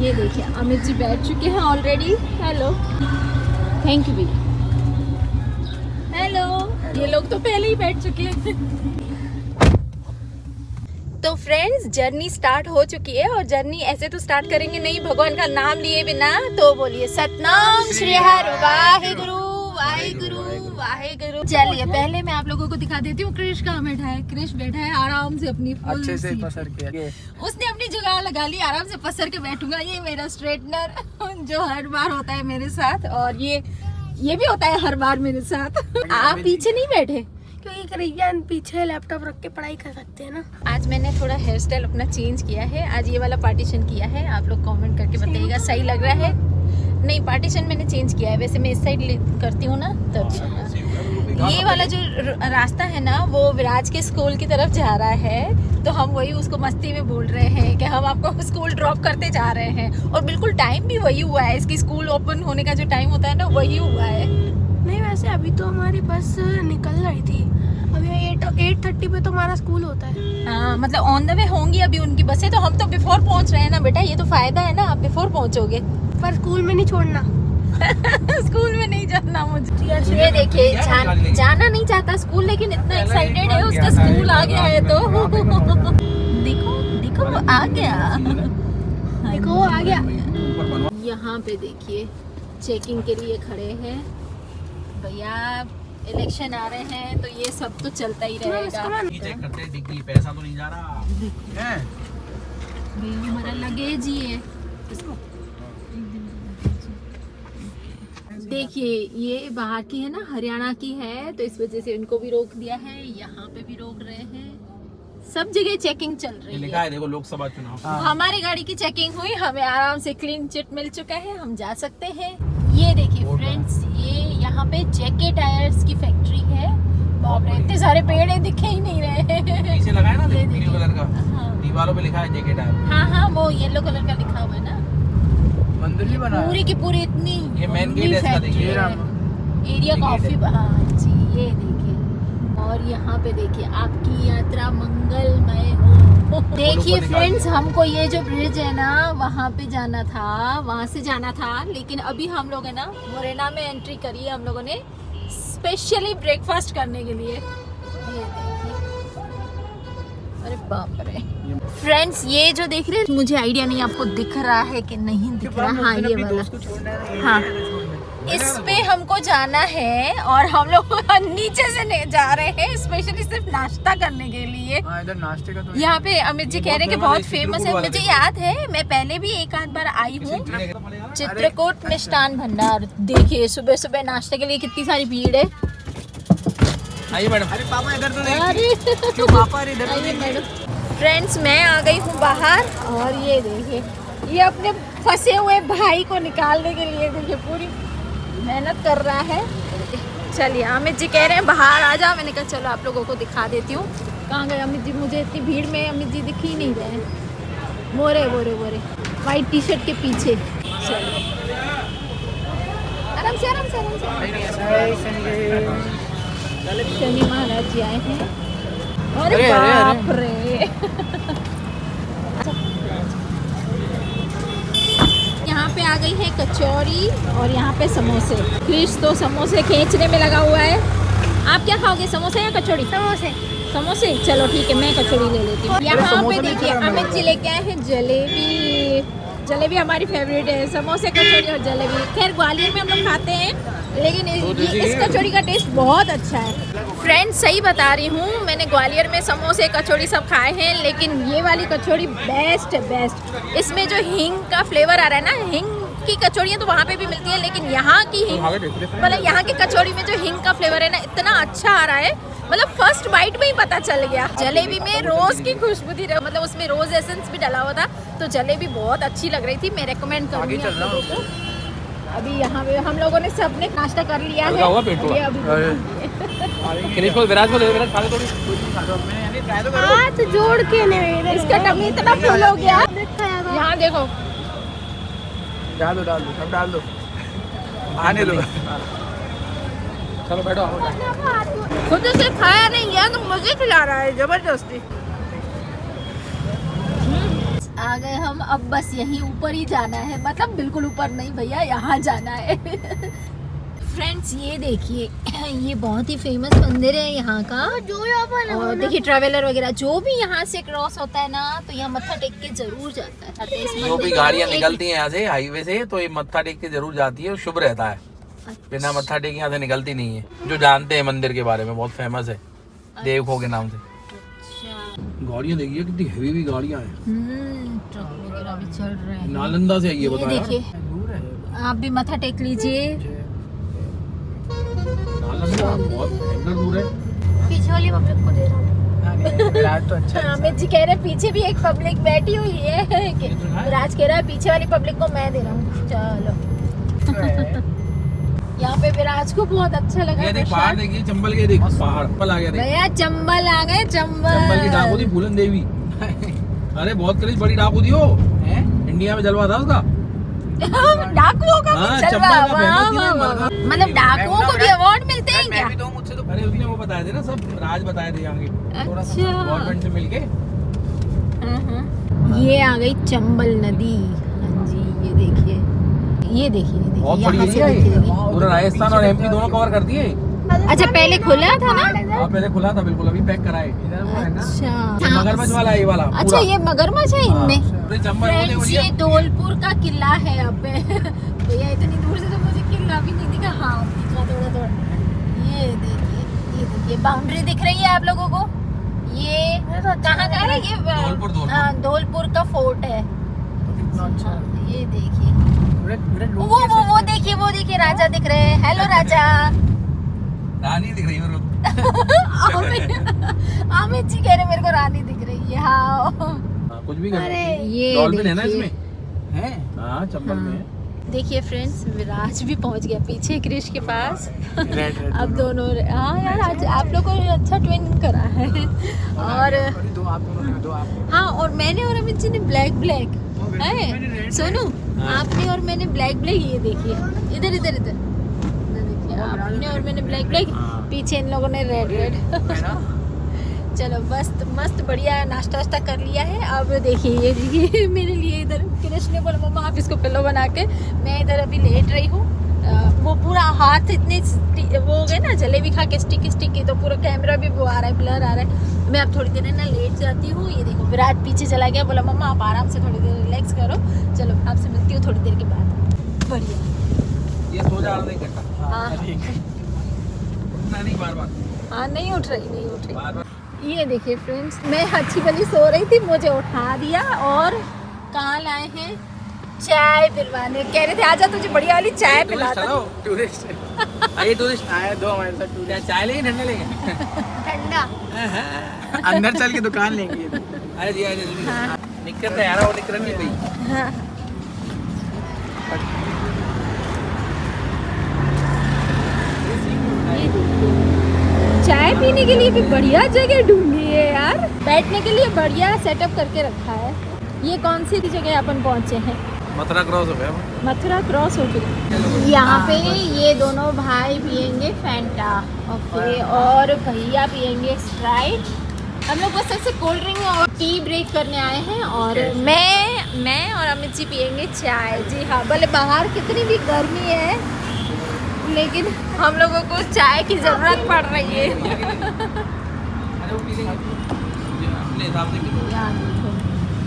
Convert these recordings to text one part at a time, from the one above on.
ये देखिए अमित जी बैठ चुके हैं ऑलरेडी। हेलो, थैंक यू भैया। हेलो, ये लोग तो पहले ही बैठ चुके हैं। तो फ्रेंड्स जर्नी स्टार्ट हो चुकी है और जर्नी ऐसे तो स्टार्ट करेंगे नहीं भगवान का नाम लिए बिना, तो बोलिए सतनाम श्री हरि वाहेगुरु वाहेगुरु वाहेगुरु। चलिए पहले मैं आप लोगों को दिखा देती हूँ क्रिश कहाँ बैठा है। क्रिश बैठा है आराम से अपनी फुल अच्छे से पसर के, उसने अपनी जगह लगा ली, आराम से पसर के बैठूंगा। ये मेरा स्ट्रेटनर जो हर बार होता है मेरे साथ, और ये भी होता है हर बार मेरे साथ। आप पीछे नहीं बैठे क्योंकि करीबन पीछे लैपटॉप रख के पढ़ाई कर सकते हैं ना। आज मैंने थोड़ा हेयर स्टाइल अपना चेंज किया है। आज ये वाला पार्टीशन किया है। आप लोग कमेंट करके बताइएगा सही लग रहा है। नहीं, पार्टीशन मैंने चेंज किया है। वैसे मैं इस साइड करती हूँ ना, तो ये वाला जो रास्ता है ना वो विराज के स्कूल की तरफ जा रहा है। तो हम वही उसको मस्ती में बोल रहे हैं कि हम आपको स्कूल ड्रॉप करते जा रहे हैं, और बिल्कुल टाइम भी वही हुआ है। इसकी स्कूल ओपन होने का जो टाइम होता है ना वही हुआ है। नहीं वैसे अभी तो हमारी बस निकल रही थी। अभी 8:30 पे तो हमारा स्कूल होता है। हाँ, मतलब ऑन द वे होंगी अभी उनकी बसें, तो हम तो बिफोर पहुंच रहे हैं ना बेटा। ये तो फायदा है ना, आप बिफोर पहुंचोगे। पर स्कूल में नहीं छोड़ना। स्कूल में नहीं जाना मुझे। ये देखिए जाना नहीं चाहता स्कूल, लेकिन इतना एक्साइटेड है, उसका स्कूल आ गया है। तो देखो देखो वो आ गया, देखो वो आ गया। यहाँ पे देखिए चेकिंग के लिए खड़े हैं भैया। इलेक्शन आ रहे हैं तो ये सब तो चलता ही रहेगा। चेक करते हैं डिग्री, पैसा तो नहीं जा रहा है। भैया हमारा लगेज ही है। देखिए ये बाहर की है ना, हरियाणा की है, तो इस वजह से इनको भी रोक दिया है। यहाँ पे भी रोक रहे हैं, सब जगह चेकिंग चल रही है। लिखा है देखो लोकसभा चुनाव। हमारी गाड़ी की चेकिंग हुई, हमें आराम से क्लीन चिट मिल चुका है, हम जा सकते हैं। ये देखिए फ्रेंड्स, ये यहाँ पे जेके टायर्स की फैक्ट्री है। बाप रे, इतने सारे पेड़ दिखे ही नहीं रहे। पीछे लगा है ना ब्लू कलर का, दीवारों पे लिखा है जेके टायर। हाँ हाँ, वो येलो कलर का लिखा हुआ है ना। मंदिर भी बना पूरी की पूरी इतनी ये मेन गेट है इसका, देखिए एरिया काफी। हाँ जी, ये देखिए। और यहाँ पे देखिए आपकी यात्रा मंगलमय हो। देखिए फ्रेंड्स, हमको ये जो ब्रिज है ना वहाँ पे जाना था, वहाँ से जाना था, लेकिन अभी हम लोग है ना मोरेना में एंट्री करी है हम लोगों ने स्पेशली ब्रेकफास्ट करने के लिए। ये देखिए, अरे बाप रे फ्रेंड्स, ये जो देख रहे हैं, मुझे आइडिया नहीं आपको दिख रहा है कि नहीं दिख रहा। हाँ ये वाला, हाँ इस पे हमको जाना है, और हम लोग नीचे से जा रहे हैं स्पेशली सिर्फ नाश्ता करने के लिए। इधर नाश्ते का तो यहाँ पे अमित जी कह रहे हैं कि बहुत फेमस है। मुझे याद है, मैं पहले भी एक आध बार आई हूँ, चित्रकूट मिष्ठान भंडार। देखिए सुबह सुबह नाश्ते के लिए कितनी सारी भीड़ है। आइए मैडम। अरे पापा इधर तो अरे क्यों पापा इधर तो आइए मैडम। फ्रेंड्स मैं आ गई हूँ बाहर, और ये देखिए ये अपने फंसे हुए भाई को निकालने के लिए देखिए पूरी मेहनत कर रहा है। चलिए अमित जी कह रहे हैं बाहर आ जाओ, मैंने कहा चलो आप लोगों को दिखा देती हूँ। कहाँ गए अमित जी? मुझे इतनी भीड़ में अमित जी दिख ही नहीं रहे हैं। बोरे बोरे बोरे वाइट टी शर्ट के पीछे। चलिए आराम से आराम से आराम से। शनि महाराज जी आए हैं। अरे बाप रे यहाँ पे आ गई है कचौरी, और यहाँ पे समोसे। क्रिश तो समोसे खींचने में लगा हुआ है। आप क्या खाओगे, समोसे या कचौड़ी? समोसे। समोसे, चलो ठीक है, मैं कचौड़ी ले लेती हूँ। यहाँ पे देखिए अमित जी लेके आए हैं जलेबी। जलेबी हमारी फेवरेट है, समोसे कचौड़ी और जलेबी। खैर ग्वालियर में हम लोग खाते हैं, लेकिन इस कचौड़ी का टेस्ट बहुत अच्छा है। फ्रेंड्स सही बता रही हूँ, मैंने ग्वालियर में समोसे कचौड़ी सब खाए हैं, लेकिन ये वाली कचौड़ी बेस्ट है, बेस्ट। इसमें जो हींग का फ्लेवर आ रहा है ना, हींग की कचौड़ियाँ तो वहाँ पे भी मिलती है, लेकिन यहाँ की हींग, मतलब यहाँ की कचौड़ी में जो हींग का फ्लेवर है ना, इतना अच्छा आ रहा है, मतलब फर्स्ट बाइट में ही पता चल गया। जलेबी में रोज की खुशबू थी, मतलब उसमें रोज एसेंस भी डाला हुआ था, तो जलेबी बहुत अच्छी लग रही थी। मैं रेकमेंड करूँगी आप लोगों को। अभी यहाँ पे हम लोगों ने सबने नाश्ता कर लिया है। हाथ जोड़ के नहीं, इसका टमी इतना फुल हो गया। यहाँ देखो, डाल दो सब डाल दो, आने दो। चलो बैठो। खुद से खाया नहीं गया तो मुझे खिला रहा है जबरदस्ती। आ गए हम। अब बस यहीं ऊपर ही जाना है, मतलब बिल्कुल ऊपर नहीं भैया, यहाँ जाना है। फ्रेंड्स ये देखिए, ये बहुत ही फेमस मंदिर है यहाँ का। जो यहाँ पर और देखिए ट्रैवलर वगैरह जो भी यहाँ से क्रॉस होता है ना, तो यहाँ मत्था टेक के जरूर जाता है। इस जो भी मंदिर गाड़ियाँ में निकलती हैं यहाँ से हाईवे से, तो ये मत्था टेक के जरूर जाती है, शुभ रहता है। बिना मत्था टेक यहाँ से निकलती नहीं है। जो जानते हैं मंदिर के बारे में, बहुत फेमस है देवखो के नाम से। गाड़ियाँ देखिए कितनी हेवी भी गाड़ियाँ हैं। ट्रक वगैरह भी चल रहे हैं। नालंदा से आई है, बताया देखिए आप भी मत्था टेक लीजिए। नालंदा बहुत भयंकर दूर है। पीछे वाली पब्लिक को दे रहा हूँ। विराज तो अच्छा अमित जी कह रहे हैं पीछे भी एक पब्लिक बैठी हुई है। विराज कह रहा है पीछे वाली पब्लिक को मैं दे रहा हूँ। चलो यहाँ पे विराज को बहुत अच्छा लगा। ये देख पहाड़ देखिए, चंबल के देख पहाड़ पल आ गया। देख भैया चंबल आ गए, चंबल की डाकू थी फूलन देवी। अरे बहुत करीब बड़ी डाकू थी वो, इंडिया में जलवा था उसका। डाकुओं का हाँ, भी चंबल का वाह, फेमस थी ना, वाह, वाह। मतलब डाकुओं को भी अवार्ड मिलते हैं क्या? अरे उसने वो बताए थे ना, सब राज बताए थे यहाँ के, अच्छा गवर्नमेंट से मिलके। ये आ गई चंबल नदी। हाँ जी ये देखिए, ये देखिए बहुत बड़ी यहाँ से एरिया है, देखिए। पूरा राजस्थान और एमपी दोनों कवर कर दिए। अच्छा पहले खुला था ना? हाँ पहले खुला था बिल्कुल, अभी पैक कराए। अच्छा मगरमच्छ वाला है ये वाला। अच्छा ये मगरमच्छ है इनमें। फ्रेंड्स ये चंबल धौलपुर का किला है अब पे। भैया इतनी दूर से तो मुझे किला भी नहीं दिखा। हाँ दिखा थोड़ा थोड़ा। ये देखिए बाउंड्री दिख रही है आप लोगों को। ये कहाँ का है? ये धौलपुर का फोर्ट है। ये देखिए वो देखिए राजा दिख रहे हैं। हेलो राजा। रानी दिख रही है मेरे को। अमित जी कह रहे मेरे को रानी दिख रही है। हाँ कुछ भी कर। ये डॉल्फिन है ना देखिए। इसमें है। हाँ चंबल में है। देखिए फ्रेंड्स विराज भी पहुंच गया पीछे क्रिश के पास। अब दोनों हाँ यार आज आप लोगों ने अच्छा ट्विनिंग करा है। और हाँ और मैंने और अमित जी ने ब्लैक है। सोनू आपने और मैंने ब्लैक ये देखिए इधर देखिए आपने और मैंने ब्लैक पीछे इन लोगों ने रेड। चलो मस्त बढ़िया नाश्ता वास्ता कर लिया है। अब देखिए ये मेरे लिए इधर कृष्ण ने बोला मम्मा आप इसको पिलो बना के। मैं इधर अभी लेट रही हूँ। वो पूरा हाथ इतने वो हो गए ना जलेबी खा के स्टिकी तो पूरा कैमरा भी वो आ रहा है, ब्लर आ रहा है। मैं अब थोड़ी देर ना लेट जाती हूँ। ये देखो विराट पीछे चला गया, बोला मम्मा आप आराम से थोड़ी देर रिलैक्स करो। चलो आपसे मिलती हूँ थोड़ी देर के बाद। बढ़िया ये सो जा रहा है एक घंटा। हाँ नहीं बार हाँ नहीं उठ रही। ये देखिए फ्रेंड्स मैं अच्छी भली सो रही थी, मुझे उठा दिया और कहाँ लाए हैं चाय पिलवाने। कह रहे थे आजा तुझे बढ़िया वाली चाय पिलाता हूँ। टूरिस्ट आइए, टूरिस्ट आए दो हमारे साथ। टूरिस्ट चाय लेंगे ठंडा लेंगे? ठंडा अंदर चल के दुकान लेंगे। अरे जी जल्दी निकल रहा यार, वो निकल नहीं भाई। हाँ चाय पीने के लिए भी बढ़िया जगह ढूंढी है यार। बैठने के लिए बढ़िया सेटअप करके रखा है। ये कौन सी जगह अपन पहुंचे हैं? मथुरा क्रॉस हो गया। मथुरा क्रॉस हो चुकी। यहाँ पे ये दोनों भाई पियेंगे फैंटा ओके और भैया पियेंगे स्प्राइट। हम लोग बस ऐसे कोल्ड ड्रिंक और टी ब्रेक करने आए हैं और मैं और अमित जी पियेंगे चाय। जी हाँ भले बाहर कितनी भी गर्मी है लेकिन हम लोगों को चाय की जरूरत पड़ रही है।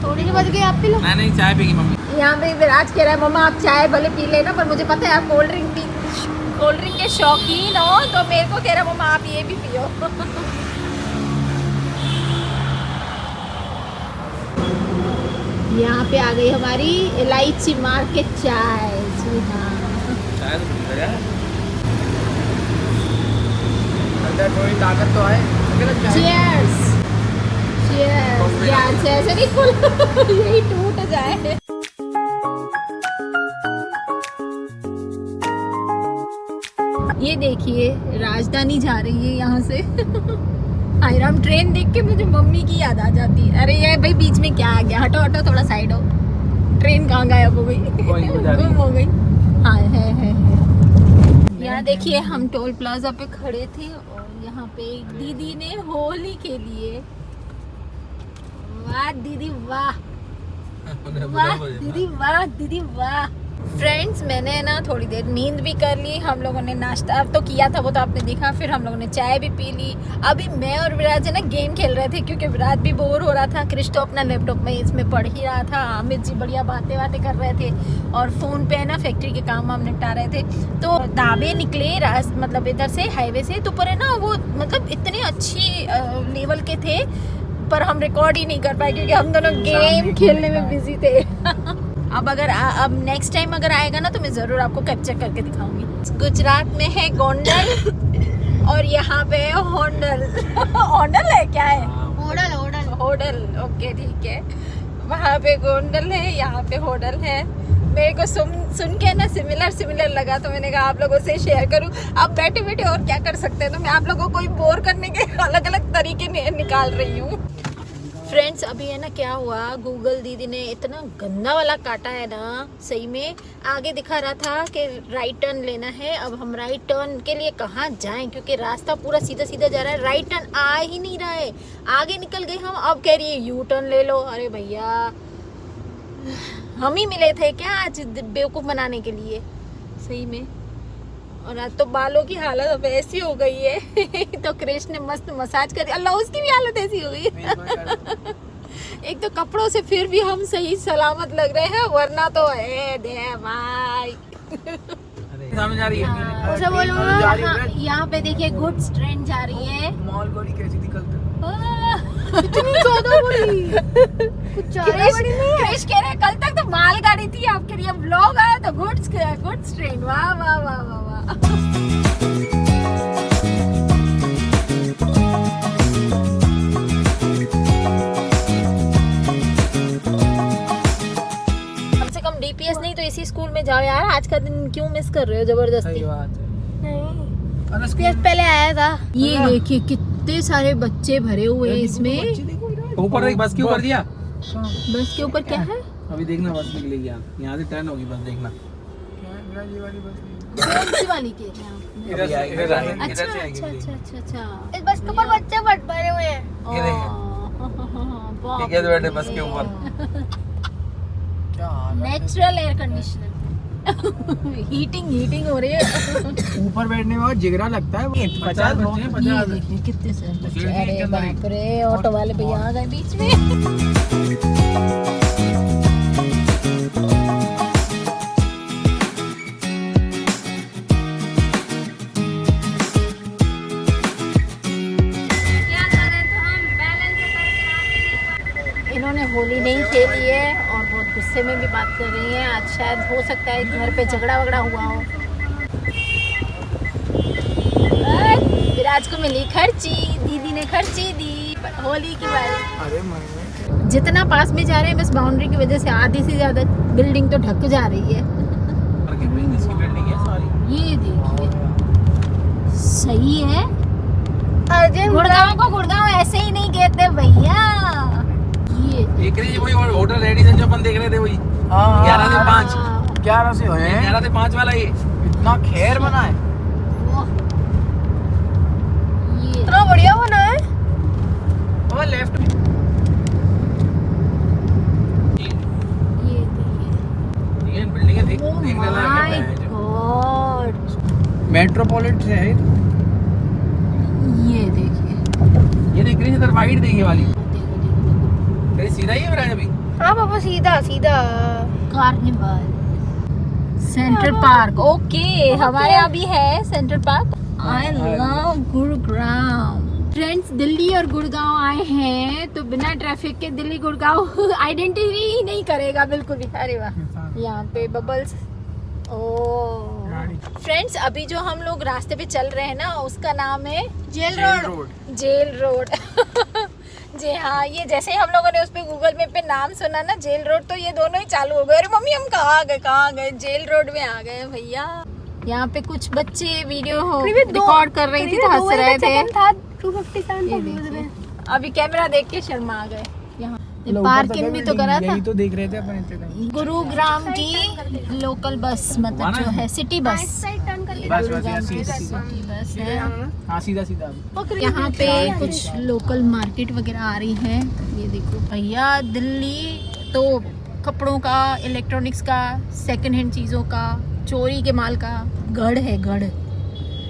थोड़ी बच गई आप पी लो। नहीं चाय पीगी मम्मी। यहाँ पे विराज कह रहा है मम्मा आप चाय भले पी लेना पर मुझे पता है आप कोल्ड ड्रिंक के शौकीन हो, तो मेरे को कह रहा है मम्मा आप ये भी पियो। यहाँ पे आ गई हमारी इलायची मार के चाय। जी हाँ चाय तो पी लिया। अंदर थोड़ी ताकत तो है। चीयर्स यार से ऐसे नहीं खुल यही टूट जाए। ये देखिए राजधानी जा रही है यहाँ से। आयराम ट्रेन देख के मुझे मम्मी की याद आ जाती है। अरे ये भाई बीच में क्या आ गया, हटो हटो थोड़ा साइड हो। ट्रेन कहाँ गायब हो गई? गुम हो गई। हाँ है। यहाँ देखिए हम टोल प्लाजा पे खड़े थे और यहाँ पे एक दीदी ने होली के लिए, वाह दीदी वाह, वाह दीदी, वाह दीदी, वाह। फ्रेंड्स, मैंने ना थोड़ी देर नींद भी कर ली, हम लोगों ने नाश्ता तो किया था, वो तो आपने देखा, फिर हम लोगों ने चाय भी पी ली। अभी मैं और विराज है ना गेम खेल रहे थे, क्योंकि विराज भी बोर हो रहा था, क्रिश तो अपना लैपटॉप में इसमें पढ़ ही रहा था, अमित जी बढ़िया बातें कर रहे थे, और फ़ोन पे है ना फैक्ट्री के काम हम निपटा रहे थे। तो दावे निकले मतलब इधर से हाईवे से, तो पर है ना वो मतलब इतने अच्छी लेवल के थे, पर हम रिकॉर्ड ही नहीं कर पाए क्योंकि हम दोनों गेम खेलने में बिजी थे। अब नेक्स्ट टाइम अगर आएगा ना तो मैं ज़रूर आपको कैप्चर करके दिखाऊंगी। गुजरात में है गोंडल और यहाँ पे है होंडल। होंडल है क्या है? होडल, ओके ठीक है। वहाँ पे गोंडल है, यहाँ पे होडल है। मेरे को सुन के ना सिमिलर लगा, तो मैंने कहा आप लोगों से शेयर करूं। अब बैठे बैठे और क्या कर सकते हैं, तो मैं आप लोगों को बोर करने के अलग अलग तरीके निकाल रही हूँ। फ्रेंड्स, अभी है ना क्या हुआ, गूगल दीदी ने इतना गंदा वाला काटा है ना, सही में। आगे दिखा रहा था कि राइट टर्न लेना है, अब हम राइट टर्न के लिए कहाँ जाएं, क्योंकि रास्ता पूरा सीधा सीधा जा रहा है, राइट टर्न आ ही नहीं रहा है। आगे निकल गए हम, अब कह रही है यू टर्न ले लो। अरे भैया, हम ही मिले थे क्या आज बेवकूफ़ बनाने के लिए, सही में। और आज तो बालों की हालत अब ऐसी हो गई है। तो क्रिश ने मस्त मसाज कर, अल्लाह उसकी भी हालत ऐसी हो गई है। एक तो कपड़ों से फिर भी हम सही सलामत लग रहे हैं, वरना तो है दे भाई। सामने जा रही है, उसे बोलूँगा यहाँ पे देखिए गुड्स ट्रेन जा रही है। मॉल गोली कैसी निकलती इतनी ज्यादा बड़ी, कुछ ज्यादा बड़ी नहीं है। क्रिश कह रहे कल तक तो मालगाड़ी थी, आप कह रही है व्लॉग आया तो गुड्स ट्रेन। वाह वाह वाह वाह वाह। कम से कम डीपीएस नहीं तो इसी स्कूल में जाओ यार। आज का दिन क्यों मिस कर रहे हो जबरदस्ती? सही बात है। नहीं, स्पेस पहले आया था। ये देखिए कितने सारे बच्चे भरे हुए हैं इसमें। ऊपर एक बस के ऊपर दिया, बस के ऊपर क्या है? अभी देखना बस निकलेगी, यहाँ से टर्न होगी बस, देखना ये वाली बस कौन सी वाली के? इधर से आएगी, इधर अच्छा से आएगी। अच्छा अच्छा अच्छा। इस बस के ऊपर बच्चे भरे हुए हैं। ये देखिए, ठीक है, बैठे बस के ऊपर। क्या हाल है? Natural air conditioner. हीटिंग हो रही है। ऊपर बैठने में और जिगरा लगता है। 50 लोग हैं, 50। ये देखिए कितने सारे बच्चे। अरे बाप रे, ऑटो वाले भैया आ गए बीच में। इन्होंने होली नहीं खेली है और बहुत गुस्से में भी बात कर रही है। आज शायद हो सकता है घर पे झगड़ा वगड़ा हुआ हो। विराज को मिली खर्ची, दीदी ने खर्ची दी होली की बारी। अरे मैं जितना पास में जा रहे हैं, बस बाउंड्री की वजह से आधी से ज्यादा बिल्डिंग तो ढक जा रही है। इसकी बिल्डिंग है सारी। ये देखिए, सही है। अर्जुन गुड़गांव को गुड़गांव ऐसे ही नहीं कहते भैया। एक वही होटल रेडिसन जो अपन देख रहे थे, वही 11 से 5। 11 से है, 11 से 5 वाला ये इतना खैर बना है। ये इतना बढ़िया बना है। और लेफ्ट में ये देखिए। ये बिल्डिंग देख Oh देखने my लायक है। God। मेट्रोपॉलिटन है। ये देखिए, ये देख रही है इधर वाइट देखिए वाली, देखो देखो देखो, कहीं सीधा ही है मेरा अभी। हाँ पापा, सीधा सीधा। Carnival central park. ओके, हमारे यहाँ भी है central park. I love Gurgaon. Friends, Delhi और गुड़गांव आए हैं तो बिना ट्रैफिक के दिल्ली गुड़गांव आइडेंटिटी ही नहीं करेगा बिल्कुल भी। अरे वाह, यहाँ पे बबल्स। ओ फ्रेंड्स, अभी जो हम लोग रास्ते पे चल रहे हैं ना, उसका नाम है जेल रोड। जी हाँ, ये जैसे ही हम लोगों ने उस पे गूगल मैप पे नाम सुना ना, जेल रोड, तो ये दोनों ही चालू हो गए। अरे मम्मी, हम कहाँ गए, जेल रोड में आ गए भैया। यहाँ पे कुछ बच्चे वीडियो रिकॉर्ड कर रही थी तो हंस रहे थे। 257 अभी कैमरा देख के शर्मा आ गए। यहाँ पार्किंग भी तो करा था। यही तो देख रहे थे अपन इतने टाइम। गुरुग्राम की लोकल बस, मतलब जो है सिटी बस। बस गुरुग्राम की सीधा सिटी बस है। हाँ, सीधा यहाँ पे कुछ लोकल मार्केट वगैरह आ रही है। ये देखो भैया, दिल्ली तो कपड़ों का, इलेक्ट्रॉनिक्स का, सेकंड हैंड चीज़ों का, चोरी के माल का गढ़ है, गढ़।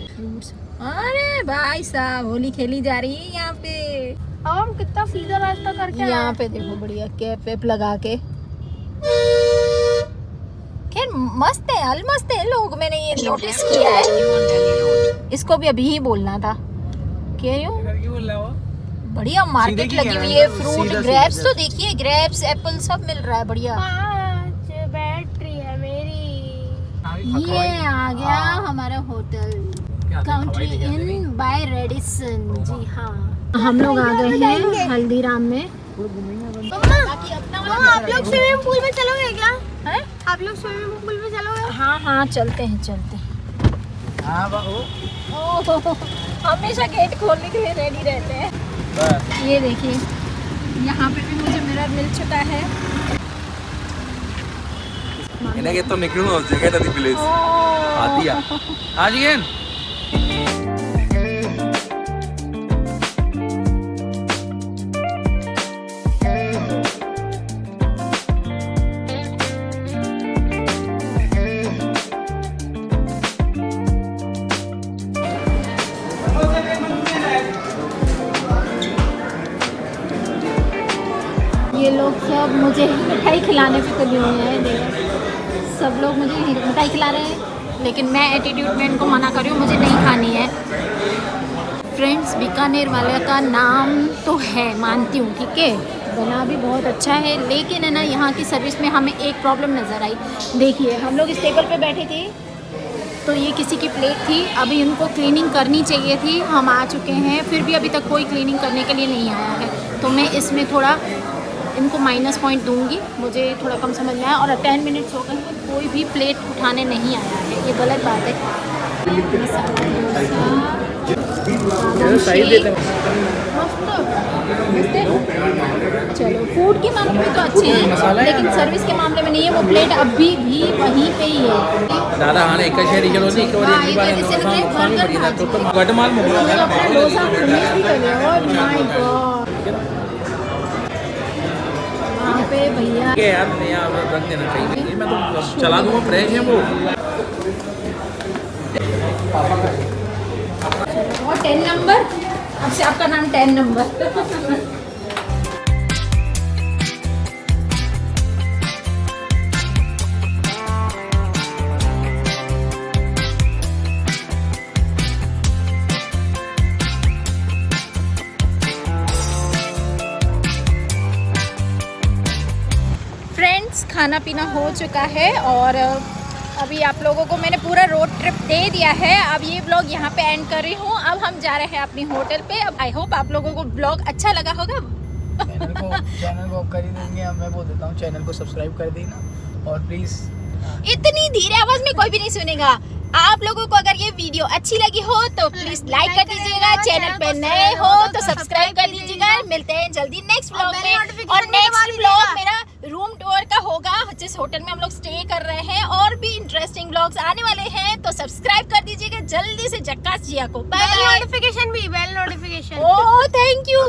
फ्रूट्स, अरे भाई साहब होली खेली जा रही है यहाँ पे। अब हम कितना सीधा रास्ता करके यहाँ पे देखो बढ़िया कैप वेप लगा के, खैर मस्त है, अलमस्त है लोग, मैंने ये नोटिस किया है। इसको भी अभी ही बोलना था। कह रही हूँ बढ़िया मार्केट लगी हुई है, फ्रूट, ग्रेप्स तो देखिए, ग्रेप्स, एप्पल सब मिल रहा है बढ़िया। 5 बैटरी है मेरी। ये आ गया हमारा hotel, country inn by Radisson. जी हाँ, हम लोग आ गए हैं हल्दीराम में। मम्मा आप लोग स्विमिंग पूल में चलोगे क्या? हैं? आप लोग स्विमिंग पूल में चलोगे? हाँ हाँ चलते हैं, चलते हैं। हाँ बाबू। ओह, हमेशा गेट खोलने के लिए रेडी रहते हैं। ये देखिए यहाँ पे भी मुझे मिरर मिल चुका है। इन्हें के तो निकलूँ उस जगह तक प्लीज आती है आज ये। ये लोग सब मुझे मिठाई खिलाने पे तुले हुए हैं, देखो सब लोग मुझे मिठाई खिला रहे हैं, लेकिन मैं एटीट्यूड में इनको मना कर रही हूँ, मुझे नहीं खानी है। फ्रेंड्स, बीकानेर वाले का नाम तो है, मानती हूँ, ठीक है, बना भी बहुत अच्छा है, लेकिन है ना यहाँ की सर्विस में हमें एक प्रॉब्लम नज़र आई। देखिए हम लोग इस टेबल पे बैठे थे तो ये किसी की प्लेट थी, अभी इनको क्लीनिंग करनी चाहिए थी, हम आ चुके हैं, फिर भी अभी तक कोई क्लीनिंग करने के लिए नहीं आया है, तो मैं इसमें थोड़ा इनको माइनस पॉइंट दूंगी, मुझे थोड़ा कम समझ में आया। और 10 मिनट्स हो गए हैं, कोई भी प्लेट उठाने नहीं आया है, ये गलत बात है। चलो फूड के मामले में तो अच्छे हैं, लेकिन सर्विस के मामले में नहीं है। वो प्लेट अभी भी वहीं पे ही है। दादा हाँ एक शहरी चलो नहीं एक बार एक बार तो गटमाल डोसा फिनिश भी कर लिया। ओह माय गॉड, वहाँ पे भैया के यार नया रख देना चाहिए, मैं तो चला दूंगा, फ्रेश है वो। और 10 नंबर, अब से आपका नाम 10 नंबर। फ्रेंड्स, खाना पीना हो चुका है और अभी आप लोगों को मैंने पूरा रोड ट्रिप दे दिया है। अब ये ब्लॉग यहाँ पे एंड कर रही हूँ। अब हम जा रहे हैं अपनी होटल पे। अब आई होप आप लोगों को ब्लॉग अच्छा लगा होगा। चैनल को कर ही देंगे, मैं बोल देता हूँ चैनल को सब्सक्राइब कर देना और प्लीज इतनी धीरे आवाज में कोई भी नहीं सुनेगा। आप लोगों को अगर ये वीडियो अच्छी लगी हो तो प्लीज लाइक कर दीजिएगा, चैनल पे नए हो तो सब्सक्राइब कर दीजिएगा। मिलते हैं जल्दी नेक्स्ट ब्लॉग में। और नेक्स्ट ब्लॉग मेरा रूम टूर का होगा, जिस होटल में हम लोग स्टे कर रहे हैं। और भी इंटरेस्टिंग ब्लॉग्स आने वाले हैं, तो सब्सक्राइब कर दीजिएगा जल्दी से जक्कास जिया को। बेल नोटिफिकेशन भी, bell notification. Oh thank you,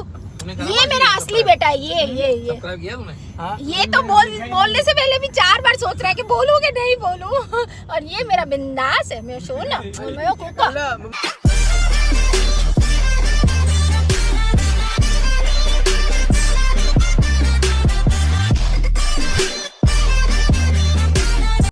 ये मेरा असली बेटा है। ये सब्सक्राइब किया तूने? हाँ? ये तो बोलने से पहले भी 4 बार सोच रहा है कि बोलूं कि नहीं बोलूं। और ये मेरा बिंदास है, मैं सोना, मैं कुका।